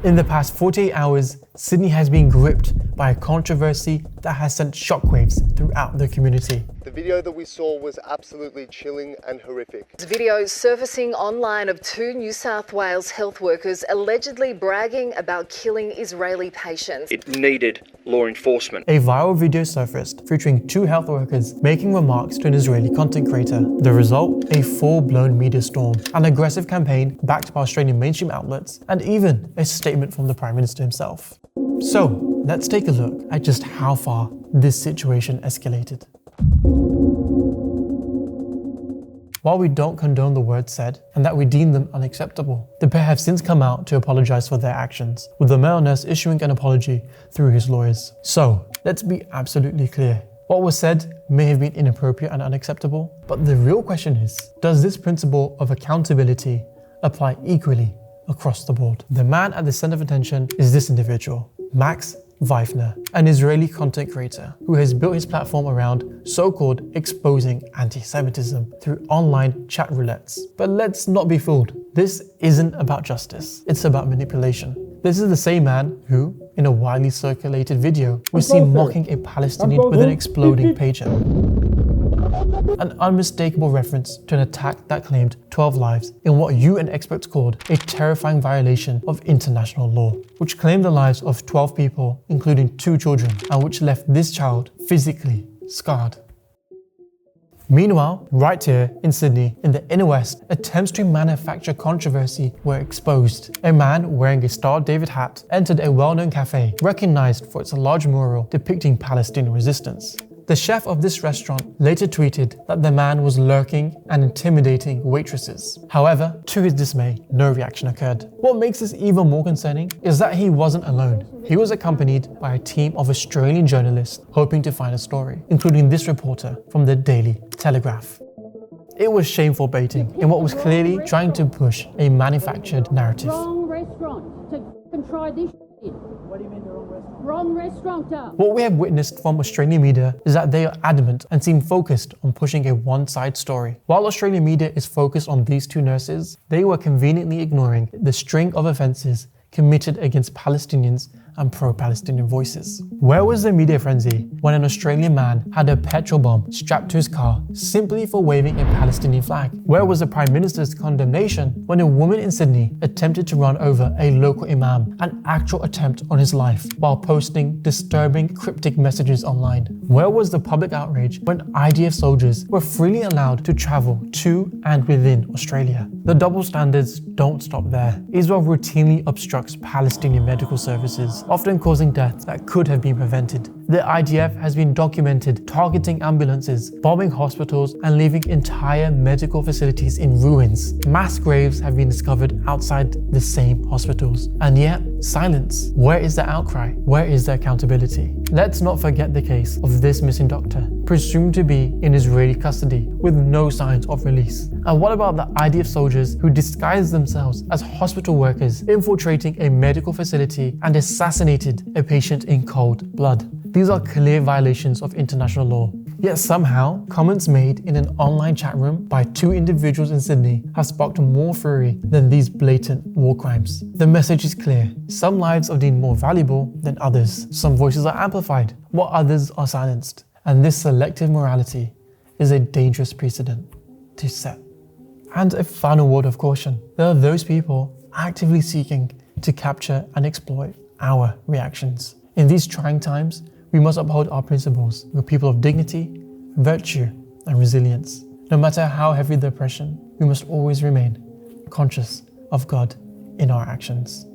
In the past 48 hours, Sydney has been gripped by a controversy that has sent shockwaves throughout the community. The video that we saw was absolutely chilling and horrific. Videos surfacing online of 2 New South Wales health workers allegedly bragging about killing Israeli patients. It needed law enforcement. A viral video surfaced featuring 2 health workers making remarks to an Israeli content creator. The result? A full-blown media storm, an aggressive campaign backed by Australian mainstream outlets, and even a statement from the Prime Minister himself. So, let's take a look at just how far this situation escalated. While we don't condone the words said and that we deem them unacceptable, the pair have since come out to apologise for their actions, with the male nurse issuing an apology through his lawyers. So, let's be absolutely clear. What was said may have been inappropriate and unacceptable, but the real question is, does this principle of accountability apply equally across the board? The man at the centre of attention is this individual, Max Weifner, an Israeli content creator who has built his platform around so-called exposing anti-Semitism through online chat roulettes. But let's not be fooled. This isn't about justice. It's about manipulation. This is the same man who, in a widely circulated video, was seen mocking a Palestinian with an exploding pager. An unmistakable reference to an attack that claimed 12 lives in what UN experts called a terrifying violation of international law, which claimed the lives of 12 people, including 2 children, and which left this child physically scarred. Meanwhile, right here in Sydney, in the inner west, attempts to manufacture controversy were exposed. A man wearing a Star of David hat entered a well-known cafe, recognized for its large mural depicting Palestinian resistance. The chef of this restaurant later tweeted that the man was lurking and intimidating waitresses. However, to his dismay, no reaction occurred. What makes this even more concerning is that he wasn't alone. He was accompanied by a team of Australian journalists hoping to find a story, including this reporter from the Daily Telegraph. It was shameful baiting in what was clearly trying to push a manufactured narrative. Wrong restaurant to try this shit. What do you mean the wrong restaurant? Wrong restaurant. What we have witnessed from Australian media is that they are adamant and seem focused on pushing a one-side story. While Australian media is focused on these 2 nurses, they were conveniently ignoring the string of offences committed against Palestinians and pro-Palestinian voices. Where was the media frenzy when an Australian man had a petrol bomb strapped to his car simply for waving a Palestinian flag? Where was the Prime Minister's condemnation when a woman in Sydney attempted to run over a local imam, an actual attempt on his life, while posting disturbing cryptic messages online? Where was the public outrage when IDF soldiers were freely allowed to travel to and within Australia? The double standards don't stop there. Israel routinely obstructs Palestinian medical services, often causing deaths that could have been prevented. The IDF has been documented targeting ambulances, bombing hospitals, and leaving entire medical facilities in ruins. Mass graves have been discovered outside the same hospitals. And yet, silence. Where is the outcry? Where is the accountability? Let's not forget the case of this missing doctor, presumed to be in Israeli custody with no signs of release. And what about the IDF soldiers who disguised themselves as hospital workers, infiltrating a medical facility and assassinated a patient in cold blood? These are clear violations of international law. Yet somehow, comments made in an online chat room by 2 individuals in Sydney have sparked more fury than these blatant war crimes. The message is clear. Some lives are deemed more valuable than others. Some voices are amplified, while others are silenced. And this selective morality is a dangerous precedent to set. And a final word of caution. There are those people actively seeking to capture and exploit our reactions. In these trying times, we must uphold our principles. We're people of dignity, virtue, and resilience. No matter how heavy the oppression, we must always remain conscious of God in our actions.